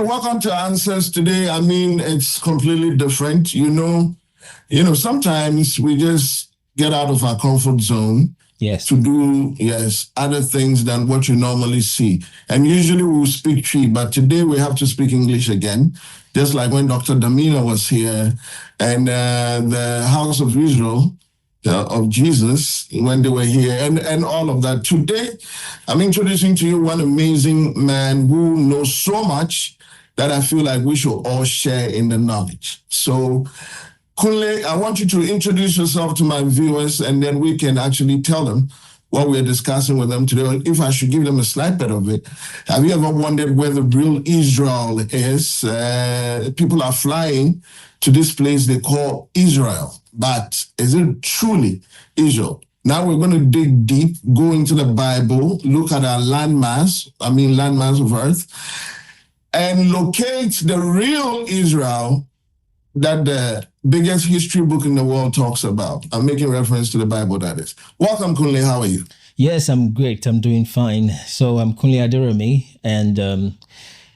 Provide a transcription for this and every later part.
welcome to Answers today. I mean, it's completely different. Sometimes we just get out of our comfort zone to do, other things than what you normally see. And usually we'll speak Tree, but today we have to speak English again, just like when Dr. Damina was here and the House of Israel, of Jesus, when they were here, and all of that. Today, I'm introducing to you one amazing man who knows so much that I feel like we should all share in the knowledge. So, Kunle, I want you to introduce yourself to my viewers, and then we can actually tell them what we're discussing with them today. If I should give them a snippet of it, have you ever wondered where the real Israel is? People are flying to this place they call Israel, but is it truly Israel? Now we're going to dig deep, go into the Bible, look at our landmass of earth, and locate the real Israel that the biggest history book in the world talks about. I'm making reference to the Bible, that is. Welcome, Kunle. How are you? Yes, I'm great. I'm doing fine. So I'm Kunle Aderemi, and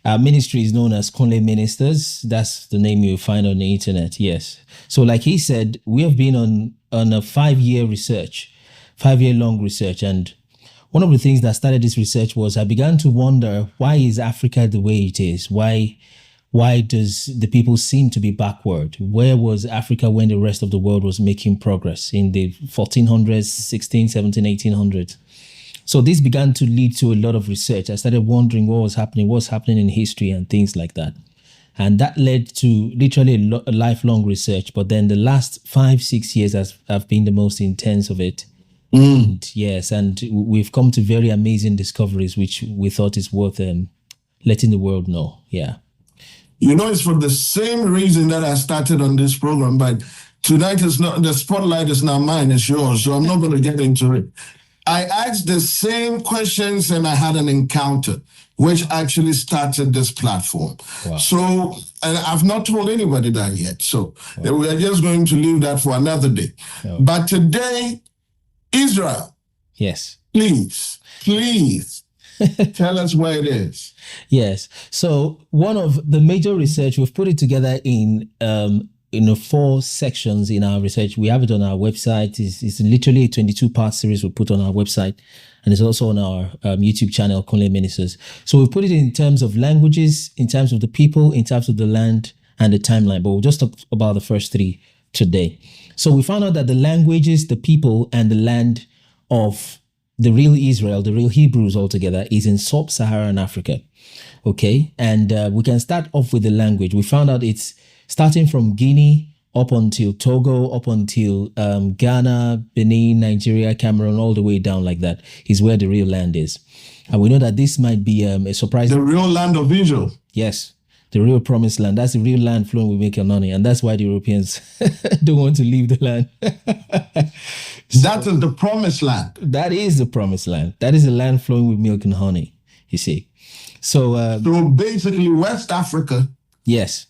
our ministry is known as Kunle Ministers. That's the name you'll find on the internet. Yes. So like he said, we have been on a 5-year long research. And one of the things that started this research was I began to wonder, why is Africa the way it is? Why does the people seem to be backward? Where was Africa when the rest of the world was making progress in the 1400s, 16, 17, 1800s? So this began to lead to a lot of research. I started wondering what's happening in history and things like that. And that led to literally a lifelong research. But then the last 5-6 years have been the most intense of it. And we've come to very amazing discoveries, which we thought is worth letting the world know. Yeah. It's for the same reason that I started on this program, but tonight the spotlight is not mine, it's yours, so I'm not going to get into it. I asked the same questions and I had an encounter, which actually started this platform. Wow. So, and I've not told anybody that yet, so we are just going to leave that for another day. Oh. But today, Israel. Yes. Please. Tell us where it is. Yes. So one of the major research, we've put it together in 4 sections in our research. We have it on our website. It's literally a 22-part series we put on our website. And it's also on our YouTube channel, Kunle Ministers. So we put it in terms of languages, in terms of the people, in terms of the land and the timeline. But we'll just talk about the first 3 today. So we found out that the languages, the people, and the land of the real Israel, the real Hebrews altogether, is in sub-Saharan Africa. Okay, and we can start off with the language. We found out it's starting from Guinea up until Togo, up until Ghana, Benin, Nigeria, Cameroon, all the way down like that is where the real land is. And we know that this might be a surprise. The real land of Israel. Yes, the real promised land. That's the real land flowing with milk and honey. And that's why the Europeans don't want to leave the land. That is the promised land. That is the promised land. That is the land flowing with milk and honey, you see. So basically West Africa. Yes.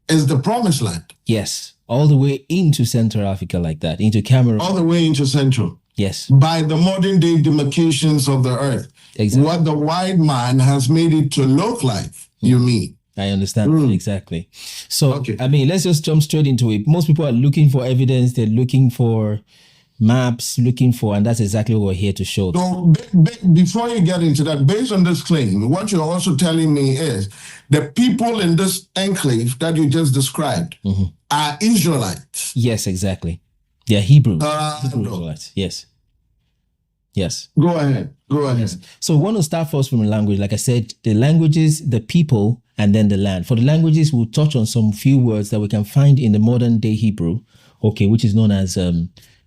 Is the promised land. Yes. All the way into Central Africa like that, into Cameroon. All the way into Central. Yes. By the modern day demarcations of the earth. Exactly. What the white man has made it to look like, you mean. I understand. Exactly. So, okay. I mean, let's just jump straight into it. Most people are looking for evidence. They're looking for maps, and that's exactly what we're here to show. So before you get into that, based on this claim, what you're also telling me is the people in this enclave that you just described are Israelites. Yes, exactly. They're Hebrews. Hebrew Israelites. Yes. Go ahead. Yes. So we want to start first from the language. Like I said, the languages, the people, and then the land. For the languages, we'll touch on some few words that we can find in the modern day Hebrew, which is known as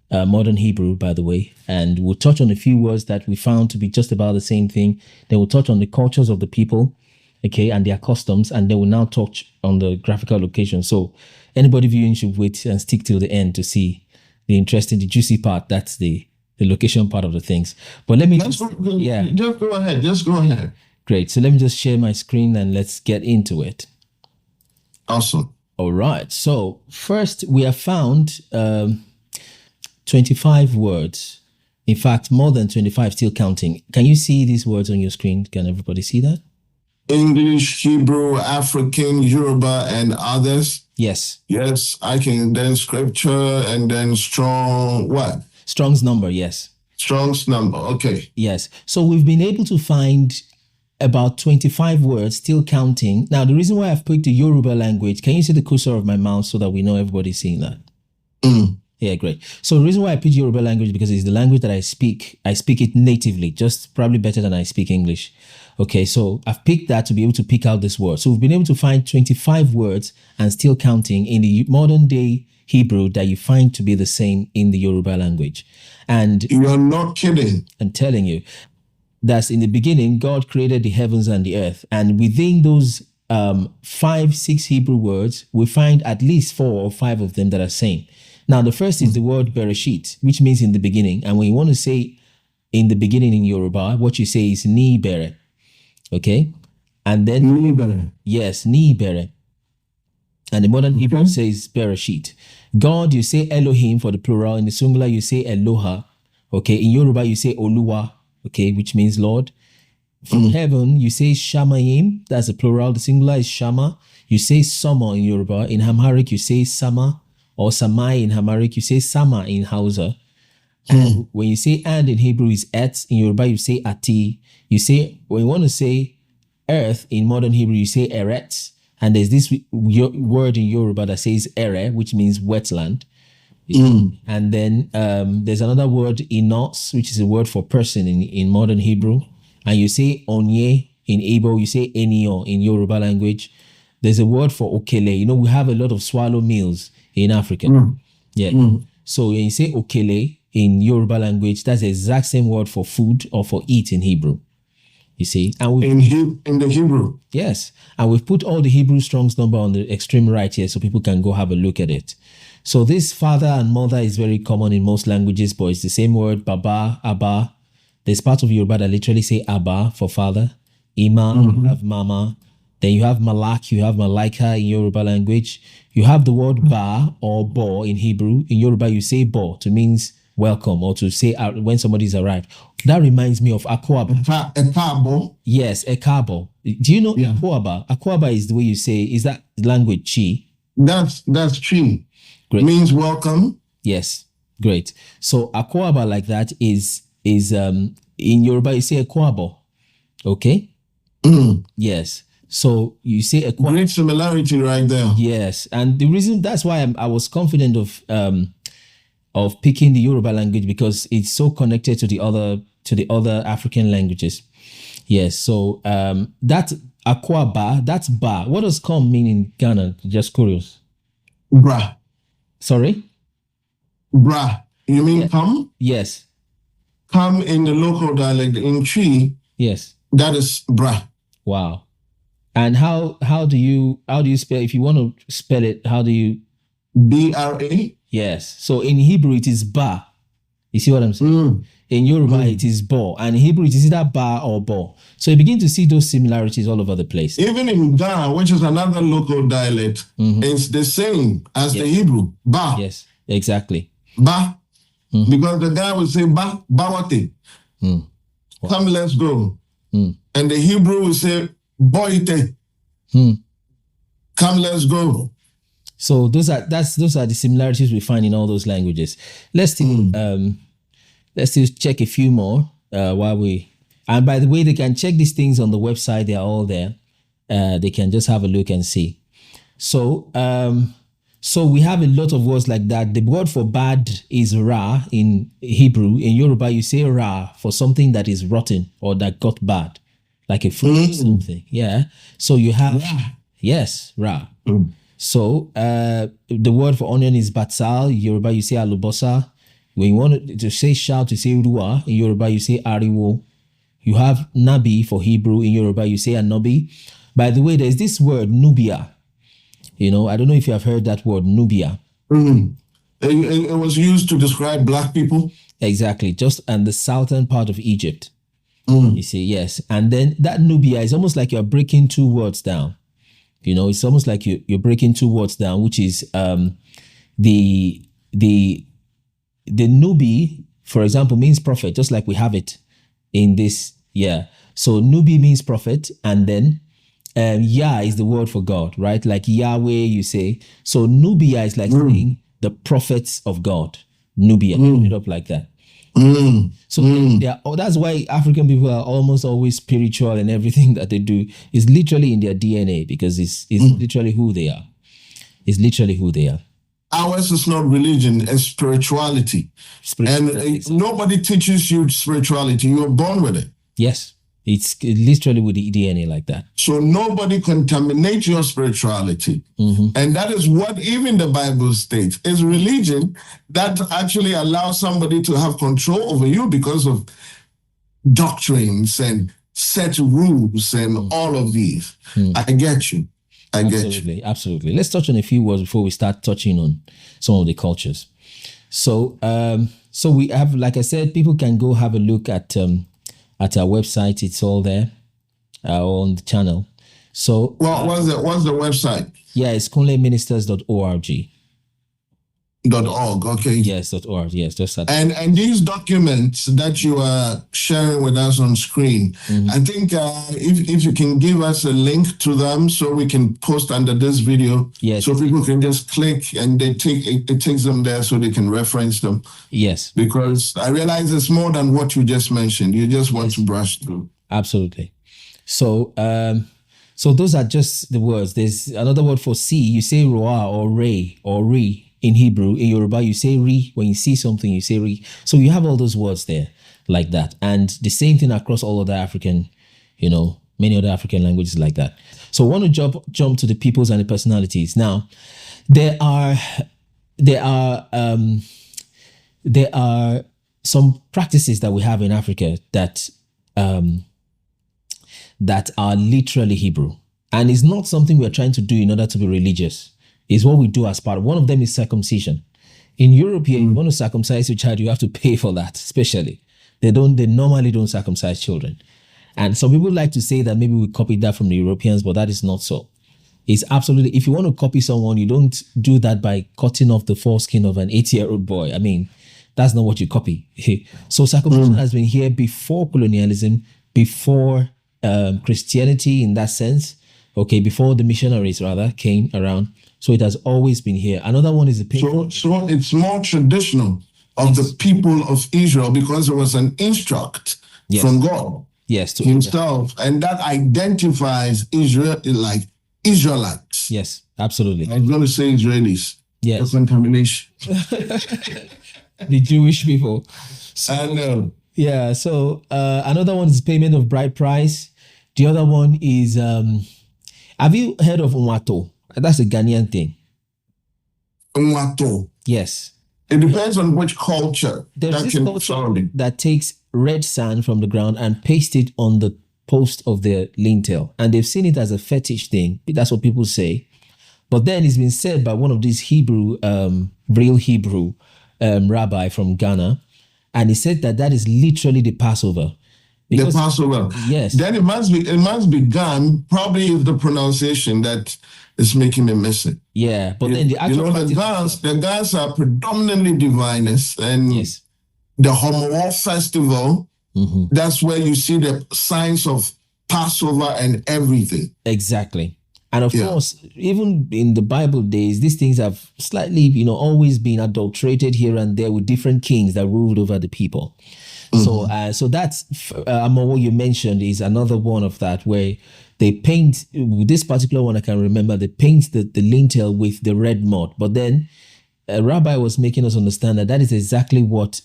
modern Hebrew, by the way. And we'll touch on a few words that we found to be just about the same thing. Then we'll touch on the cultures of the people, and their customs. And then we'll now touch on the graphical location. So anybody viewing should wait and stick till the end to see the juicy part. That's the location part of the things. But let me Just go ahead. Great. So let me just share my screen and let's get into it. Awesome. All right. So first we have found 25 words. In fact, more than 25, still counting. Can you see these words on your screen? Can everybody see that? English, Hebrew, African, Yoruba, and others. Yes. Yes, I can. Then scripture and then strong what? Strong's number, yes. Strong's number, okay. Yes. So we've been able to find about 25 words, still counting. Now, the reason why I've picked the Yoruba language, can you see the cursor of my mouse so that we know everybody's seeing that? Yeah, great. So the reason why I picked Yoruba language because it's the language that I speak. I speak it natively, just probably better than I speak English. Okay, so I've picked that to be able to pick out this word. So we've been able to find 25 words and still counting in the modern day Hebrew that you find to be the same in the Yoruba language. And you're not kidding. I'm telling you, that's in the beginning, God created the heavens and the earth. And within those 5-6 Hebrew words, we find at least 4 or 5 of them that are same. Now, the first is the word Bereshit, which means in the beginning. And when you want to say in the beginning in Yoruba, what you say is Ni Bere. Okay? And then Ni Bere. Yes, Ni Bere. And the modern Hebrew says Bereshit. God, you say Elohim for the plural. In the singular, you say Eloha. Okay? In Yoruba, you say Oluwa. Okay? Which means Lord. From heaven, you say Shamayim. That's the plural. The singular is Shama. You say Sama in Yoruba. In Amharic, you say Sama. Or Samai in Amharic, you say Sama in Hausa. And when you say and in Hebrew is et. In Yoruba, you say ati. You say, when you want to say earth in modern Hebrew, you say eret. And there's this word in Yoruba that says ere, which means wetland. And then there's another word inos, which is a word for person in modern Hebrew. And you say onye in Igbo, you say enio in Yoruba language. There's a word for okele. You know, we have a lot of swallow meals in Africa. So when you say okele in Yoruba language, that's the exact same word for food or for eat in Hebrew. You see? And in the Hebrew. Yes. And we've put all the Hebrew Strong's number on the extreme right here so people can go have a look at it. So this father and mother is very common in most languages, but it's the same word, baba, abba. There's part of Yoruba that literally say abba for father. Ima, you have mama. Then you have malak, you have malaika in Yoruba language. You have the word ba or bo in Hebrew. In Yoruba, you say bo to means welcome or to say when somebody's arrived. That reminds me of akwaba. Ekabo. Yes, ekabo. Do you know akwaba? Akwaba is the way you say, is that language chi? That's chi. Great. Means welcome. Yes, great. So akwaba like that is in Yoruba, you say ekwabo. Okay? Yes. So you say a great similarity right there. Yes, and the reason that's why I was confident of picking the Yoruba language because it's so connected to the other African languages. Yes, so that akwaba, that's ba. What does come mean in Ghana? Just curious. Bra. Sorry. Bra. You mean come? Yes. Come in the local dialect in Chi. Yes. That is bra. Wow. And how do you spell, if you want to spell it, how do you? B-R-A? Yes. So in Hebrew, it is ba. You see what I'm saying? In Yoruba, it is bo. And in Hebrew, it is either ba or bo. So you begin to see those similarities all over the place. Even in Ghana, which is another local dialect, it's the same as the Hebrew. Ba. Yes, exactly. Ba. Because the guy will say ba, bawate. Wow. Come, let's go. And the Hebrew will say, boite. Come, let's go. So those are the similarities we find in all those languages. Let's still check a few more while we. And by the way, they can check these things on the website. They are all there. They can just have a look and see. So we have a lot of words like that. The word for bad is ra in Hebrew. In Yoruba, you say ra for something that is rotten or that got bad, like a fruit or something. Yeah. So you have yes, ra. So the word for onion is batsal. In Yoruba, you say alubosa. When you want to say shout, you say ruwa. In Yoruba, you say ariwo. You have nabi for Hebrew. In Yoruba, you say anobi. By the way, there's this word nubia. You know, I don't know if you have heard that word nubia. It was used to describe black people. Exactly, and the southern part of Egypt. You see, yes. And then that nubia is almost like you're breaking two words down. You know, it's almost like you're breaking two words down, which is the nubi, for example, means prophet, just like we have it in this. Yeah. So nubi means prophet, and then Yah is the word for God, right? Like Yahweh, you say. So Nubia is like saying the prophets of God. Nubia, it up like that. So that's why African people are almost always spiritual, and everything that they do is literally in their DNA, because it's literally who they are. It's literally who they are. Ours is not religion, it's spirituality. And nobody teaches you spirituality. You're born with it. Yes. It's literally with the DNA like that. So nobody contaminates your spirituality. And that is what even the Bible states. It's religion that actually allows somebody to have control over you because of doctrines and set rules and all of these. I get you. Absolutely. Let's touch on a few words before we start touching on some of the cultures. So, so we have, like I said, people can go have a look at our website. It's all there on the channel. So, what's the website? Yeah, it's kunleministers.org. .org, okay. Yes, .org, yes. Just that. And these documents that you are sharing with us on screen, I think if you can give us a link to them so we can post under this video, so people can just click and it takes them there so they can reference them. Yes. Because I realize it's more than what you just mentioned. You just want to brush through. Absolutely. So, so those are just the words. There's another word for see. You say roa or re or re. In Hebrew, in Yoruba, you say re. When you see something, you say re. So you have all those words there like that. And the same thing across all other African, many other African languages like that. So I want to jump to the peoples and the personalities. Now, there are some practices that we have in Africa that are literally Hebrew. And it's not something we're trying to do in order to be religious. Is what we do as part of. One of them is circumcision. In Europe here, you want to circumcise your child, you have to pay for that, especially. They normally don't circumcise children. And some people like to say that maybe we copied that from the Europeans, but that is not so. It's absolutely, if you want to copy someone, you don't do that by cutting off the foreskin of an 8-year-old boy. I mean, that's not what you copy. So circumcision has been here before colonialism, before Christianity in that sense, before the missionaries rather came around. So it has always been here. Another one is the painting. So it's more traditional of the people of Israel because it was an instruct from God himself. And that identifies Israel like Israelites. Yes, absolutely. I'm going to say Israelis. Yes. Contamination. The Jewish people. I know. Yeah, so another one is payment of bride price. The other one is, have you heard of Unwato? That's a Ghanaian thing. Unwato. Yes. It depends on which culture. There's this culture that takes red sand from the ground and pastes it on the post of their lintel. And they've seen it as a fetish thing. That's what people say. But then it's been said by one of these real Hebrew rabbi from Ghana. And he said that is literally the Passover. Because, the Passover. Yes. Then it must be gone. Probably the pronunciation that is making me miss it. Yeah, but then the actual the Gans are predominantly diviners, and the Homowo festival. That's where you see the signs of Passover and everything. Exactly. And of course, even in the Bible days, these things have slightly, always been adulterated here and there with different kings that ruled over the people. So that's among what you mentioned is another one of that where they paint, this particular one I can remember, they paint the lintel with the red mud. But then a rabbi was making us understand that is exactly what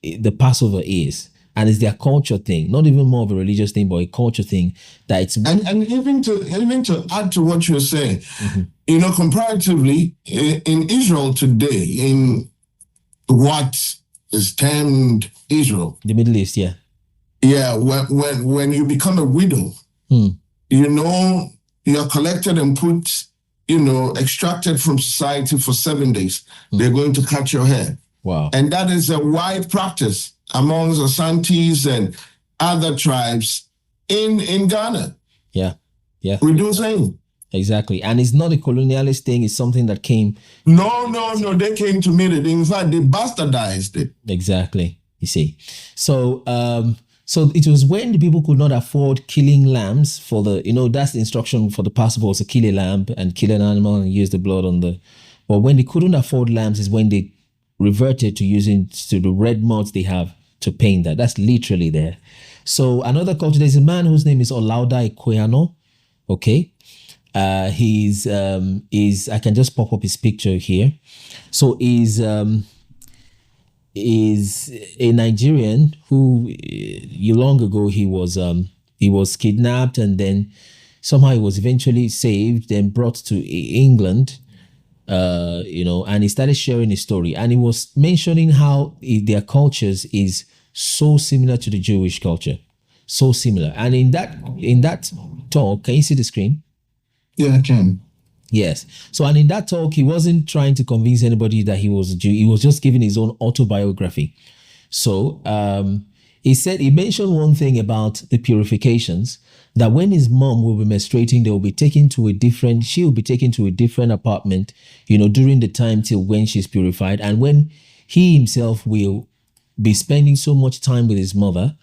the Passover is. And it's their culture thing, not even more of a religious thing, but a culture thing that it's... And even to add to what you're saying, comparatively, in Israel today, in what is termed Israel. The Middle East, yeah. Yeah, when you become a widow, you're collected and put, extracted from society for 7 days. They're going to cut your hair. Wow. And that is a wide practice amongst Asantis and other tribes in Ghana. Yeah. We do the same. Exactly. And it's not a colonialist thing. It's something that came... No. They came to meet it. In fact, they bastardized it. Exactly. You see. So So it was when the people could not afford killing lambs for the, that's the instruction for the Passover, was to kill a lamb and kill an animal and use the blood on the, but when they couldn't afford lambs is when they reverted to using to the red mods they have to paint that. That's literally there. So another culture, there's a man whose name is Olaudah Equiano. Okay. He's I can just pop up his picture here. So is a Nigerian who long ago he was kidnapped, and then somehow he was eventually saved, then brought to England, and he started sharing his story, and he was mentioning how their cultures is so similar to the Jewish culture, so similar. And in that talk, can you see the screen? Yeah, I can. Yes. So, and in that talk, he wasn't trying to convince anybody that he was a Jew. He was just giving his own autobiography. So, he mentioned one thing about the purifications, that when his mom will be menstruating, she'll be taken to a different apartment, during the time till when she's purified. And when he himself will be spending so much time with his mother,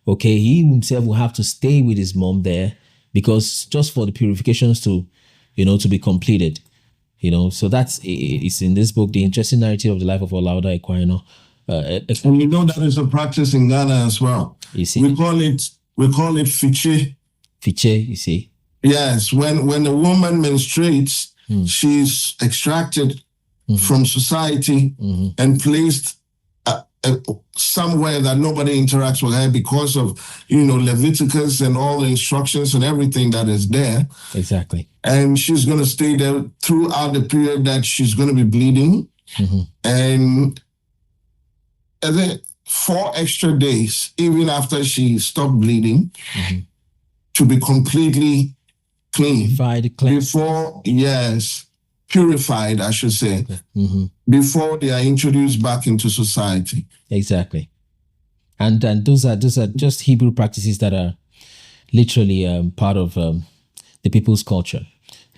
okay, he himself will have to stay with his mom there, because just for the purifications to be completed, so it's in this book, The Interesting Narrative of the Life of Olaudah Equiano. And that is a practice in Ghana as well. You see, we call it fiche. Fiche, you see. Yes, when a woman menstruates, she's extracted from society and placed somewhere that nobody interacts with her because of Leviticus and all the instructions and everything that is there. Exactly. And she's going to stay there throughout the period that she's going to be bleeding. And then 4 extra days, even after she stopped bleeding, to be completely clean. Purified, I should say, before they are introduced back into society. Exactly. And those are just Hebrew practices that are literally part of the people's culture.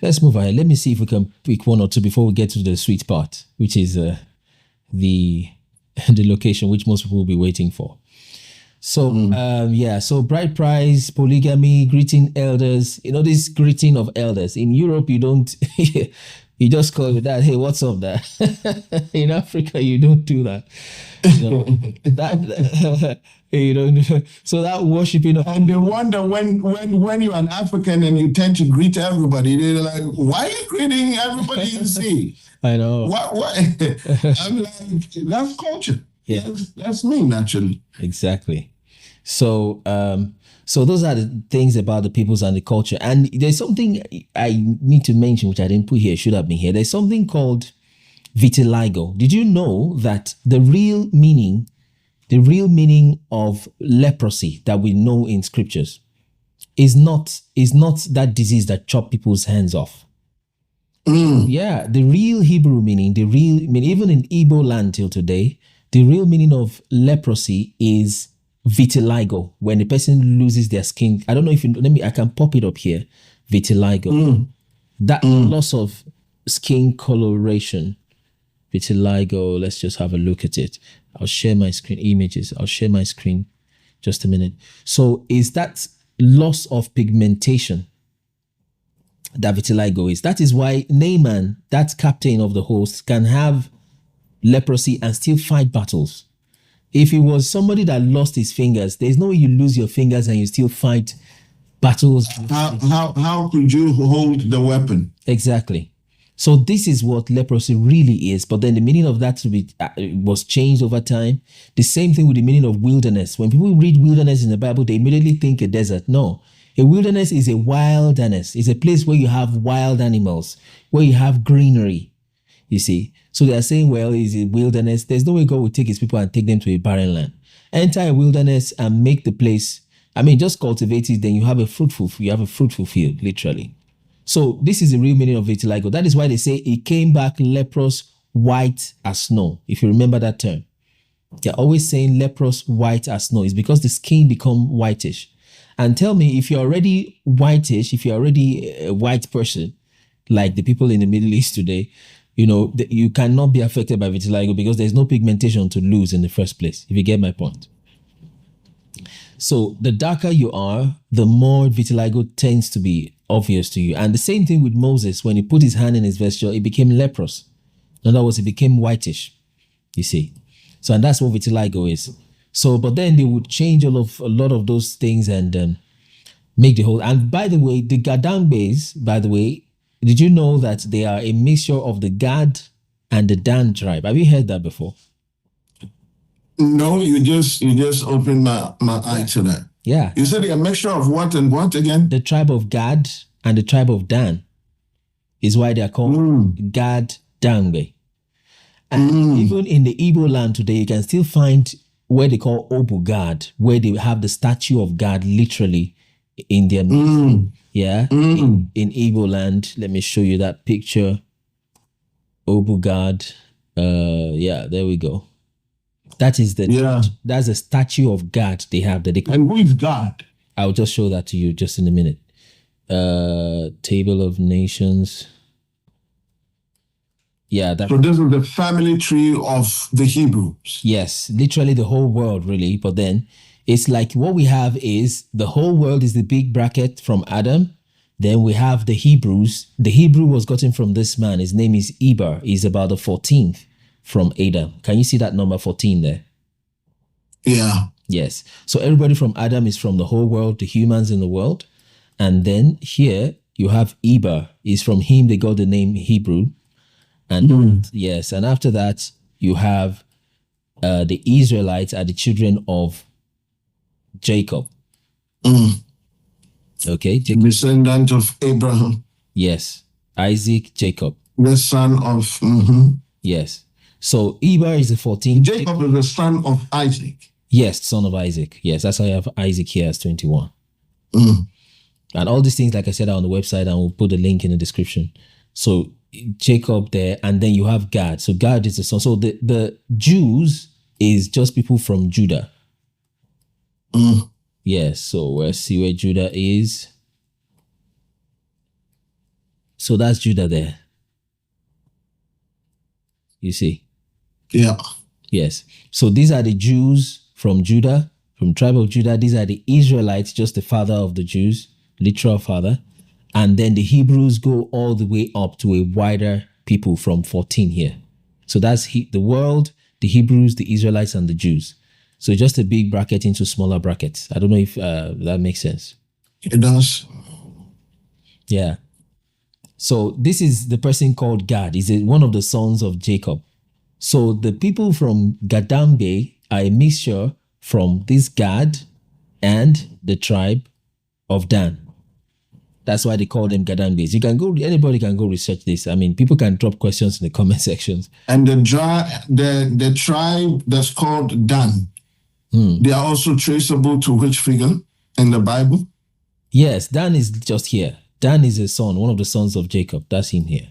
Let's move ahead. Let me see if we can pick one or two before we get to the sweet part, which is the location, which most people will be waiting for. So, so bride price, polygamy, greeting elders, this greeting of elders. In Europe, you don't, you just call it that, hey, what's up, that? In Africa, you don't do that. So that worshiping. And they wonder when you're an African and you tend to greet everybody, they're like, why are you greeting everybody you see? I know. What? I'm like, that's culture. Yeah. That's me, naturally. Exactly. So, so those are the things about the peoples and the culture. And there's something I need to mention, which I didn't put here, should have been here. There's something called vitiligo. Did you know that the real meaning of leprosy that we know in scriptures is not that disease that chop people's hands off? Yeah, the real Hebrew meaning, even in Igbo land till today, the real meaning of leprosy is vitiligo, when a person loses their skin. I don't know if I can pop it up here. Vitiligo. That loss of skin coloration. Vitiligo, let's just have a look at it. I'll share my screen images. I'll share my screen just a minute. So is that loss of pigmentation that vitiligo is? That is why Naaman, that captain of the host, can have leprosy and still fight battles. If it was somebody that lost his fingers, there's no way you lose your fingers and you still fight battles. How could you hold the weapon? Exactly. So this is what leprosy really is. But then the meaning of that was changed over time. The same thing with the meaning of wilderness. When people read wilderness in the Bible, they immediately think a desert. No. A wilderness is a wilderness. It's a place where you have wild animals, where you have greenery. You see, so they are saying, well, is it wilderness? There's no way God will take his people and take them to a barren land. Enter a wilderness and make the place, just cultivate it, then you have a fruitful field, literally. So this is the real meaning of vitiligo. That is why they say it came back leprous, white as snow. If you remember that term, they're always saying leprous, white as snow. It's because the skin become whitish. And tell me, if you're already whitish, if you're already a white person, like the people in the Middle East today, you cannot be affected by vitiligo because there's no pigmentation to lose in the first place, if you get my point. So the darker you are, the more vitiligo tends to be obvious to you. And the same thing with Moses. When he put his hand in his vesture, it became leprous. In other words, it became whitish, you see. So, and that's what vitiligo is. So, but then they would change a lot of those things and make the whole. And by the way, the Gadangbe's, by the way, did you know that they are a mixture of the Gad and the Dan tribe? Have you heard that before? No, you just opened my eye to that. Yeah. You said a mixture of what and what again? The tribe of Gad and the tribe of Dan is why they are called Gad Dangbe. And even in the Igbo land today, you can still find where they call Obugad, where they have the statue of God literally in their midst. Yeah. In Igbo land. Let me show you that picture. Obugad. Yeah, there we go. That is that's a statue of God they have. And who is God? I'll just show that to you just in a minute. Table of Nations. Yeah. So this is the family tree of the Hebrews. Yes, literally the whole world, really. But then it's like what we have is the whole world is the big bracket from Adam. Then we have the Hebrews. The Hebrew was gotten from this man. His name is Eber. He's about the 14th from Adam. Can you see that number 14 there? Yeah. Yes. So everybody from Adam is from the whole world, the humans in the world. And then here you have Eber. Is from him they got the name Hebrew. And yes, and after that you have the Israelites are the children of Jacob. Okay, Jacob. Descendant of Abraham. Yes, Isaac, Jacob. The son of. Yes. So Eber is the 14th. Jacob is the son of Isaac. Yes, son of Isaac. Yes, that's why I have Isaac here as 21. And all these things, like I said, are on the website, and we'll put the link in the description. So Jacob there, and then you have Gad. So Gad is the son. So the Jews is just people from Judah. Yes, so let's see where Judah is. So that's Judah there. You see? Yeah. Yes. So these are the Jews from Judah, from tribe of Judah. These are the Israelites, just the father of the Jews, literal father. And then the Hebrews go all the way up to a wider people from 14 here. So that's the world, the Hebrews, the Israelites, and the Jews. So just a big bracket into smaller brackets. I don't know if that makes sense. It does. Yeah. So this is the person called Gad. He's one of the sons of Jacob. So the people from Gadambe are a mixture from this Gad and the tribe of Dan. That's why they call them Gadambes. You can go, anybody can go research this. I mean, people can drop questions in the comment sections. And the tribe that's called Dan, they are also traceable to which figure in the Bible? Yes, Dan is just here. Dan is a son, one of the sons of Jacob. That's him here.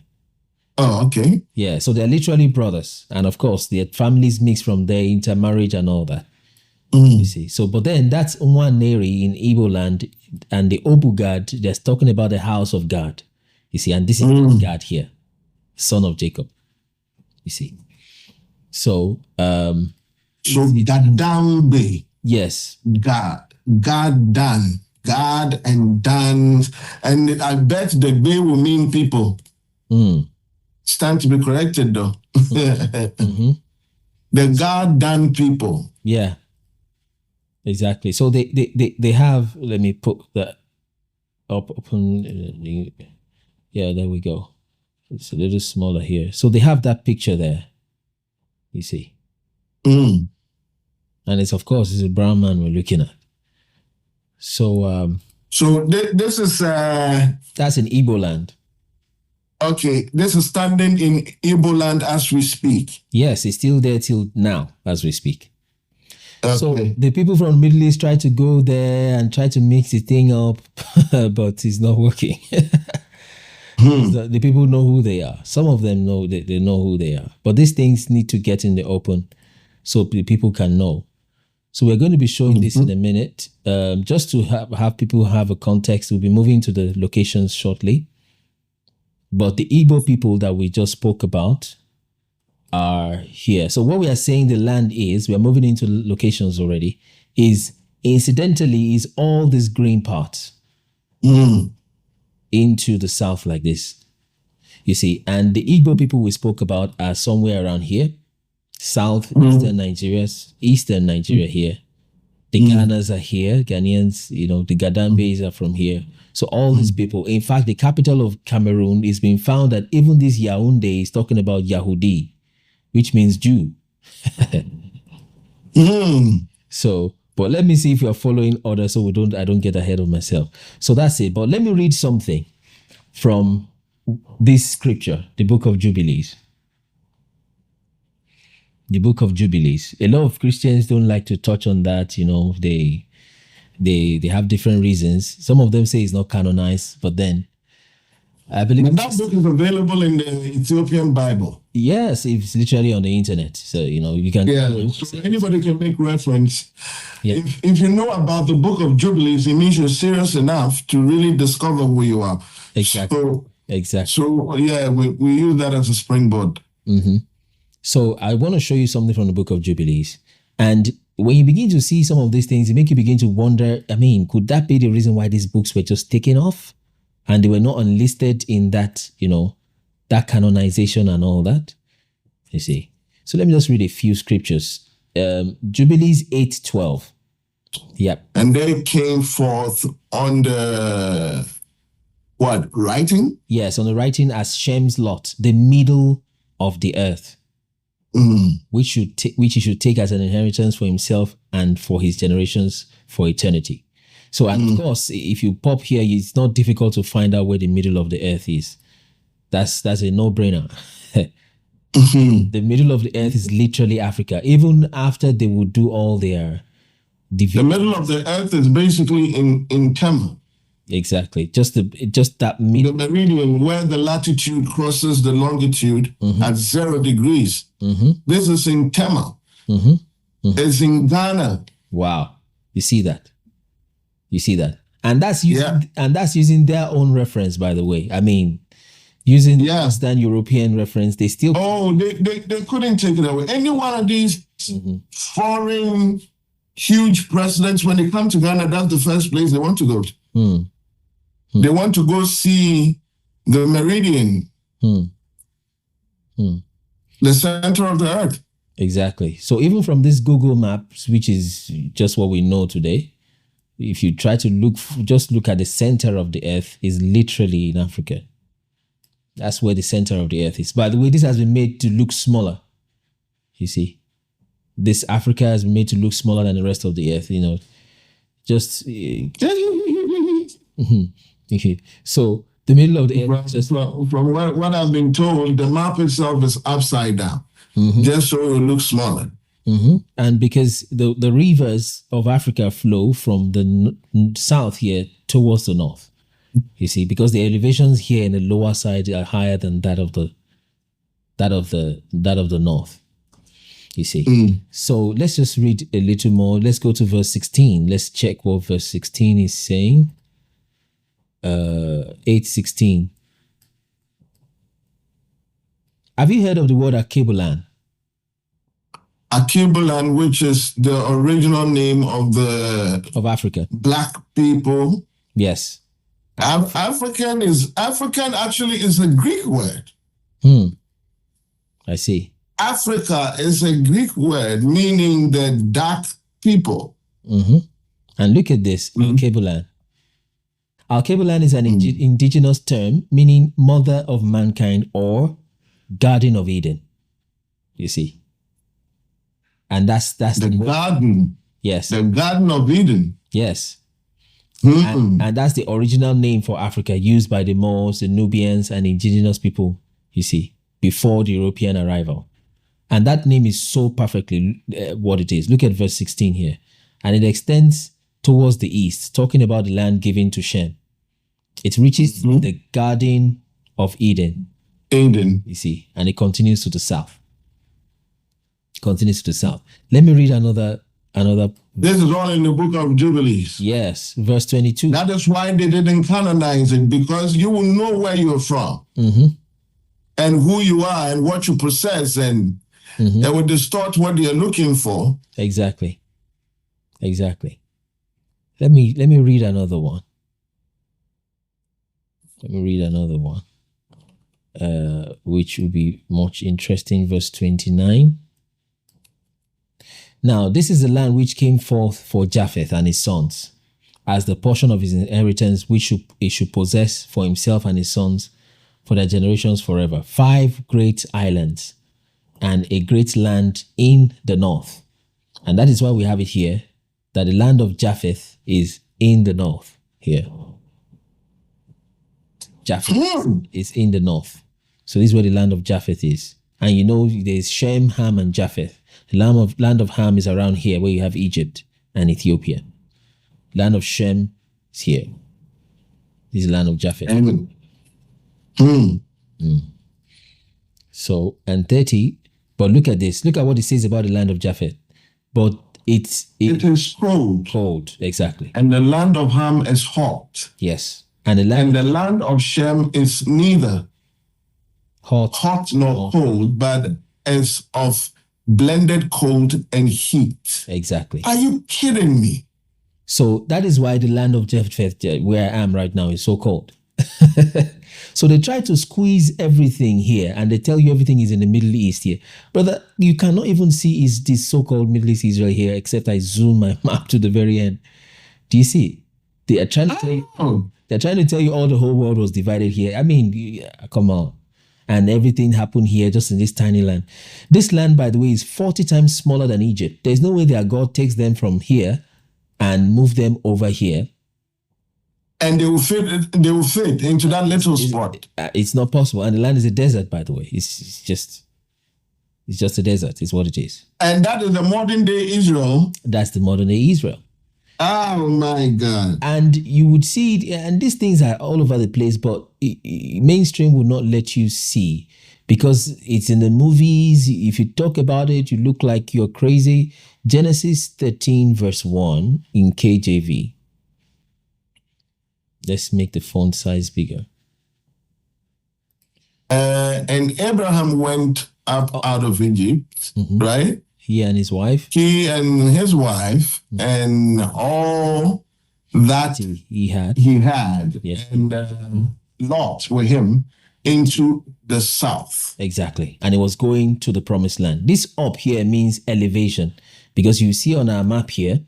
Oh, okay. Yeah, so they're literally brothers. And of course, their families mix from their intermarriage and all that. You see. So, but then that's Nwaneri in Igbo land, and the Obugad, they're talking about the house of God. You see, and this is God here, son of Jacob. You see. So, Gadambe. Yes. God Dan. God and Dan. And I bet the Bay will mean people. It's time to be corrected though. The God Dan people. Yeah. Exactly. So they have, let me put that up open. Yeah, there we go. It's a little smaller here. So they have that picture there. You see. And it's, of course, it's a brown man we're looking at. So this is that's in Igbo land. Okay, this is standing in Igbo land as we speak. Yes, it's still there till now as we speak. Okay. So the people from the Middle East try to go there and try to mix the thing up, but it's not working. So the people know who they are. Some of them know they know who they are. But these things need to get in the open so the people can know. So we're going to be showing this in a minute. Just to have people have a context, we'll be moving to the locations shortly. But the Igbo people that we just spoke about are here. So what we are saying the land is, we are moving into locations already, is incidentally, is all these green parts into the south like this. You see, and the Igbo people we spoke about are somewhere around here, southeastern Nigeria, eastern Nigeria here. The Ghanas are here, Ghanaians, the Gadambes are from here. So all these people, in fact, the capital of Cameroon is being found that even this Yaoundé is talking about Yahudi, which means Jew. So, but let me see if you're following order so I don't get ahead of myself. So that's it. But let me read something from this scripture, the book of Jubilees. The book of Jubilees. A lot of Christians don't like to touch on that. They have different reasons. Some of them say it's not canonized, but then I believe that book is available in the Ethiopian Bible. Yes, it's literally on the internet, so you can. Yeah, so anybody can make reference. Yeah. If you know about the book of Jubilees, it means you're serious enough to really discover who you are. Exactly. So yeah, we use that as a springboard. So I want to show you something from the book of Jubilees, and when you begin to see some of these things, it make you begin to wonder, could that be the reason why these books were just taken off and they were not unlisted in that, that canonization and all that? You see. So let me just read a few scriptures. Jubilees 8:12. Yep. And they came forth on the, writing? Yes, on the writing as Shem's lot, the middle of the earth. Which he should take as an inheritance for himself and for his generations for eternity. So, and of course, if you pop here, it's not difficult to find out where the middle of the earth is. That's a no-brainer. The middle of the earth is literally Africa. Even after they would do all their the middle of the earth is basically in Tema. Exactly. Just that middle. The meridian where the latitude crosses the longitude at 0 degrees. This is in Tema. It's in Ghana. Wow. You see that? And that's using their own reference, by the way. Using Western European reference, they still they couldn't take it away. Any one of these foreign huge presidents, when they come to Ghana, that's the first place they want to go to. They want to go see the meridian, the center of the earth. Exactly. So even from this Google Maps, which is just what we know today, if you try to look at the center of the earth, is literally in Africa. That's where the center of the earth is. By the way, this has been made to look smaller. You see, this Africa has been made to look smaller than the rest of the earth. Just. Okay. So the middle of the earth. From what I've been told, the map itself is upside down, just so it looks smaller. And because the rivers of Africa flow from the south here towards the north, you see, because the elevations here in the lower side are higher than that of the north. You see. So let's just read a little more. Let's go to verse 16. Let's check what verse 16 is saying. 8:16. Have you heard of the word Akibulan? Akibulan, which is the original name of Africa. Black people. Yes. African actually is a Greek word. I see. Africa is a Greek word meaning the dark people. And look at this, Akibulan. Al-Kebulan is an indigenous term meaning mother of mankind or Garden of Eden. You see. And that's the garden. Yes. The Garden of Eden. Yes. And that's the original name for Africa used by the Moors, the Nubians, and indigenous people, you see, before the European arrival. And that name is so perfectly what it is. Look at verse 16 here. And it extends towards the east, talking about the land given to Shem. It reaches the Garden of Eden. You see, and it continues to the south. Let me read another. This is all in the book of Jubilees. Yes, verse 22. That is why they didn't canonize it, because you will know where you're from and who you are and what you possess, and they will distort what you're looking for. Exactly. Let me read another one. Which will be much interesting. Verse 29. Now, this is the land which came forth for Japheth and his sons, as the portion of his inheritance which he should possess for himself and his sons for their generations forever. 5 great islands and a great land in the north. And that is why we have it here, that the land of Japheth is in the north here. Japheth is in the north. So this is where the land of Japheth is. And you know there's Shem, Ham, and Japheth. The land of Ham is around here where you have Egypt and Ethiopia. Land of Shem is here. This is the land of Japheth. So, and 30, but look at this. Look at what it says about the land of Japheth. But it is cold. Cold, exactly. And the land of Ham is hot. Yes. And the land of Shem is neither hot nor cold, but is of blended cold and heat. Exactly. Are you kidding me? So that is why the land of Japheth, where I am right now, is so cold. So they try to squeeze everything here, and they tell you everything is in the Middle East here. Brother, you cannot even see is this so-called Middle East Israel here, except I zoom my map to the very end. Do you see? They are trying to tell you, they're trying to tell you all the whole world was divided here. I mean, come on. And everything happened here just in this tiny land. This land, by the way, is 40 times smaller than Egypt. There's no way their God takes them from here and move them over here. And they will fit into that little spot. It's not possible. And the land is a desert, by the way. It's just a desert. It's what it is. And that is the modern day Israel. That's the modern day Israel. Oh my God. And you would see it, and these things are all over the place, but mainstream will not let you see because it's in the movies. If you talk about it, you look like you're crazy. Genesis 13 verse 1 in KJV. Let's make the font size bigger. And Abraham went up out of Egypt, right? He and his wife. He and his wife and all that he had. Yes. And Lot with him into the south. Exactly. And it was going to the promised land. This up here means elevation because you see on our map here,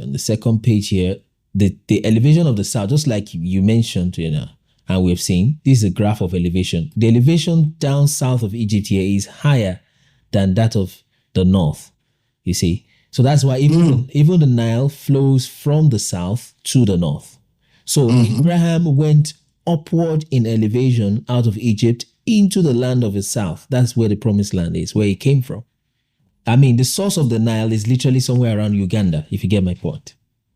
on the second page here, the elevation of the south, just like you mentioned, and we've seen, this is a graph of elevation. The elevation down south of Egypt here is higher than that of the north, you see. So that's why even the Nile flows from the south to the north. So Abraham went upward in elevation out of Egypt into the land of the south. That's where the promised land is, where he came from. I mean, the source of the Nile is literally somewhere around Uganda, if you get my point.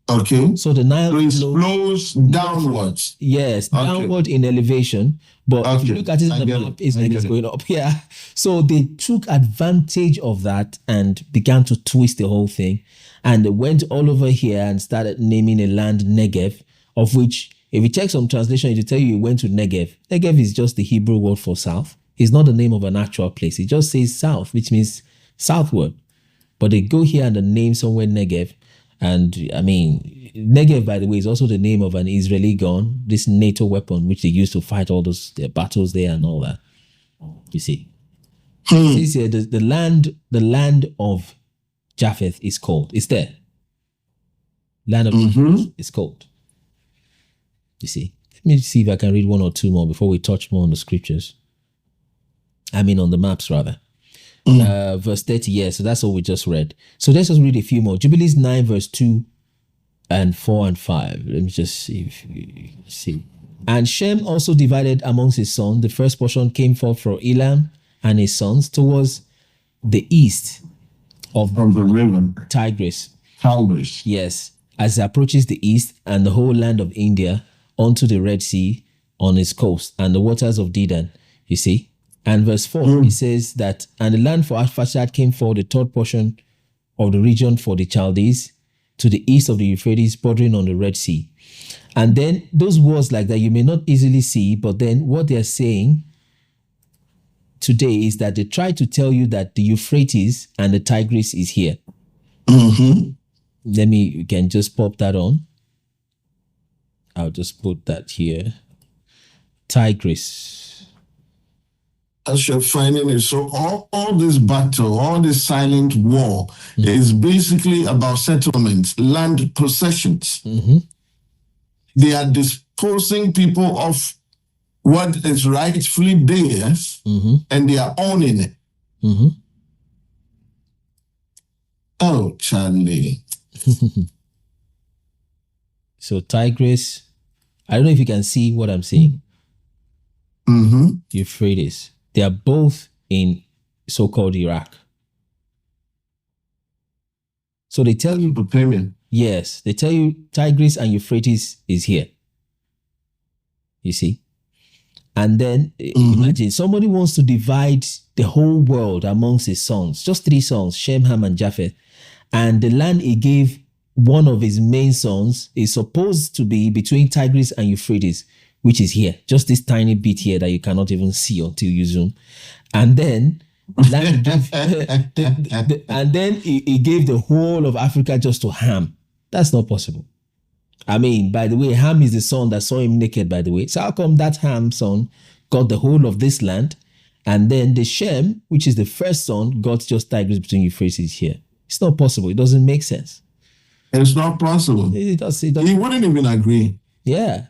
Okay. So the Nile flows downwards. Yes, downward in elevation. But if you look at it in the map, it's like it's going up. Yeah. So they took advantage of that and began to twist the whole thing. And they went all over here and started naming a land Negev, of which, if you check some translation, it will tell you went to Negev. Negev is just the Hebrew word for south. It's not the name of an actual place. It just says south, which means southward. But they go here and they name somewhere Negev. And I mean, Negev, by the way, is also the name of an Israeli gun, this NATO weapon, which they used to fight all those battles there and all that. You see. This here, the land of Japheth is called. It's there. Land of Japheth is called. You see. Let me see if I can read one or two more before we touch more on the scriptures. I mean, on the maps, rather. Verse 30, yeah, so that's all we just read. So let's just read a few more. Jubilees 9, verse 2 and 4 and 5. Let me just see if you see. And Shem also divided amongst his sons. The first portion came forth from Elam and his sons towards the east of the river Tigris. Yes. As it approaches the east and the whole land of India onto the Red Sea on its coast and the waters of Dedan, you see. And verse 4, it says that, and the land for Arphaxad came for the third portion of the region for the Chaldees to the east of the Euphrates, bordering on the Red Sea. And then those words like that you may not easily see, but then what they're saying today is that they try to tell you that the Euphrates and the Tigris is here. You can just pop that on. I'll just put that here. Tigris. As you're finding it, so all this battle, all this silent war is basically about settlements, land possessions. They are disposing people of what is rightfully theirs, and they are owning it. Oh, Charlie. So Tigris, I don't know if you can see what I'm saying. Euphrates. They are both in so-called Iraq. So they tell you, yes, they tell you Tigris and Euphrates is here. You see? And then imagine somebody wants to divide the whole world amongst his sons, just 3 sons, Shem, Ham, and Japheth. And the land he gave one of his main sons is supposed to be between Tigris and Euphrates, which is here, just this tiny bit here that you cannot even see until you zoom. And then land and then he gave the whole of Africa just to Ham. That's not possible. I mean, by the way, Ham is the son that saw him naked, by the way. So how come that Ham son got the whole of this land? And then the Shem, which is the first son, got just Tigris between Euphrates here. It's not possible. It doesn't make sense. It's not possible. It does. He wouldn't even agree. Yeah.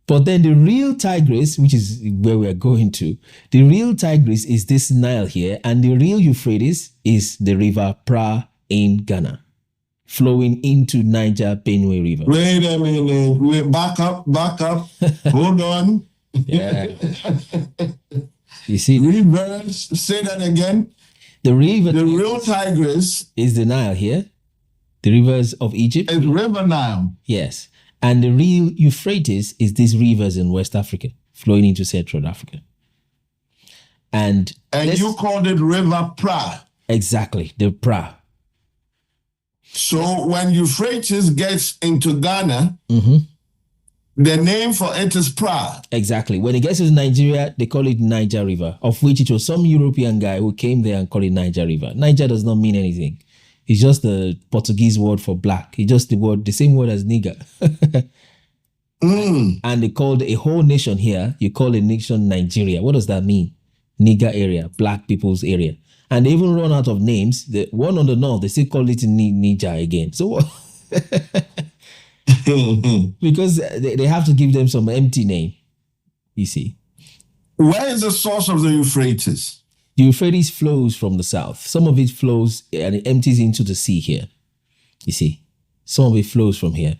But then the real Tigris, which is where we're going to, the real Tigris is this Nile here, and the real Euphrates is the river Pra in Ghana, flowing into Niger Benue River. Wait a minute. Wait, back up. Hold on. Yeah. You see? Reverse. Say that again. The real Tigris is the Nile here. The rivers of Egypt. It's River Nile. Yes. And the real Euphrates is these rivers in West Africa, flowing into Central Africa. And you called it River Pra. Exactly, the Pra. So when Euphrates gets into Ghana, the name for it is Pra. Exactly. When it gets to Nigeria, they call it Niger River, of which it was some European guy who came there and called it Niger River. Niger does not mean anything. It's just the Portuguese word for black. It's just the same word as nigger. And they called a whole nation here, you call a nation Nigeria. What does that mean? Nigger area, black people's area. And they even run out of names. The one on the north, they still call it Niger again. So because they have to give them some empty name, you see. Where is the source of the Euphrates? The Euphrates flows from the south. Some of it flows and it empties into the sea here. You see, some of it flows from here.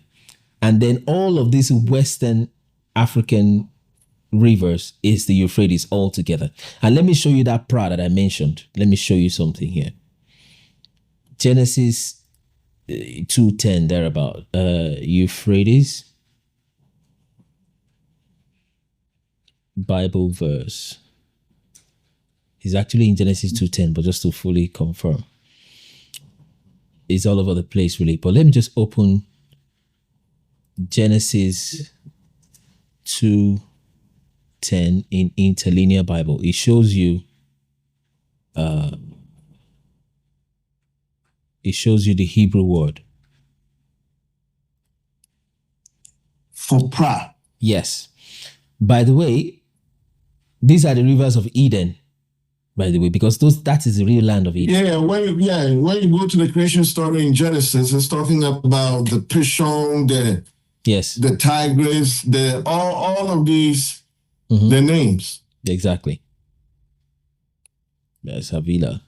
And then all of these Western African rivers is the Euphrates all together. And let me show you that Pra that I mentioned. Let me show you something here. Genesis 2:10, thereabout. Euphrates. Bible verse. It's actually in Genesis 2:10, but just to fully confirm. It's all over the place, really. But let me just open Genesis 2:10 in Interlinear Bible. It shows you the Hebrew word. For Pra. Yes. By the way, these are the rivers of Eden. By the way, because that is the real land of Eden. Yeah, when you go to the creation story in Genesis, it's talking about the Pishon, the Tigris, all of these, the names. Exactly. There's Havila.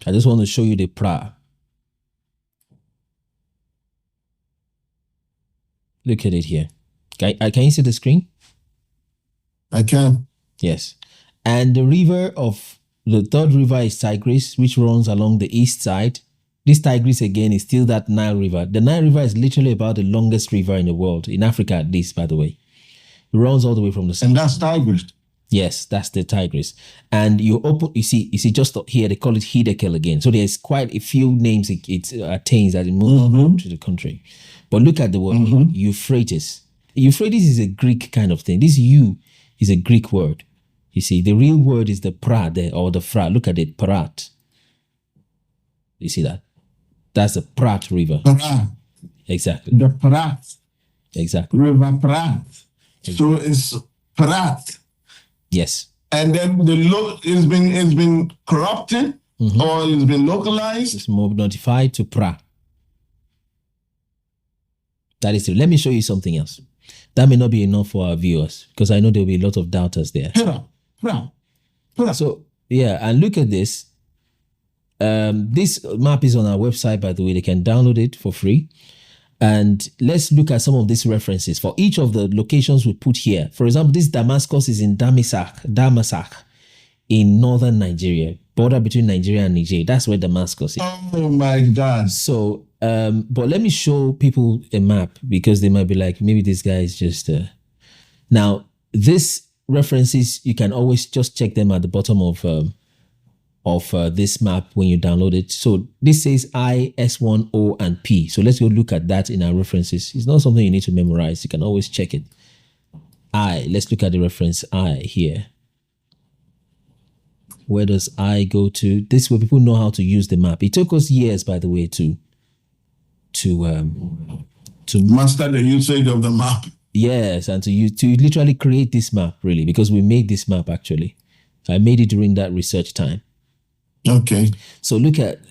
I just want to show you the Pra. Look at it here. Can you see the screen? I can. Yes. And the third river is Tigris, which runs along the east side. This Tigris again is still that Nile River. The Nile River is literally about the longest river in the world, in Africa at least, by the way. It runs all the way from the south. And that's Tigris. Yes, that's the Tigris. And you see just here, they call it Hiddekel again. So there's quite a few names it attains as it moves to the country. But look at the word Euphrates. Euphrates is a Greek kind of thing. This U is a Greek word. You see, the real word is the pra there, or the fra. Look at it, parat. You see that? That's the Prat River. Prat. Exactly. The Prat. Exactly. River Prat. So it's Prat. Yes. And then it's been corrupted or it's been localized. It's more notified to Pra. That is it. Let me show you something else. That may not be enough for our viewers because I know there will be a lot of doubters there. So, yeah, and look at this. This map is on our website, by the way. They can download it for free. And let's look at some of these references for each of the locations we put here. For example, this Damascus is in Damasak in northern Nigeria, border between Nigeria and Niger. That's where Damascus is. Oh my God. So, but let me show people a map because they might be like, maybe this guy is just... Now, these references, you can always just check them at the bottom of this map when you download it. So this says I, S1, O, and P. So let's go look at that in our references. It's not something you need to memorize. You can always check it. I, let's look at the reference I here. Where does I go to? This is where people know how to use the map. It took us years, by the way, to master the usage of the map. Yes, and to literally create this map, really, because we made this map, actually. I made it during that research time. Okay. So look at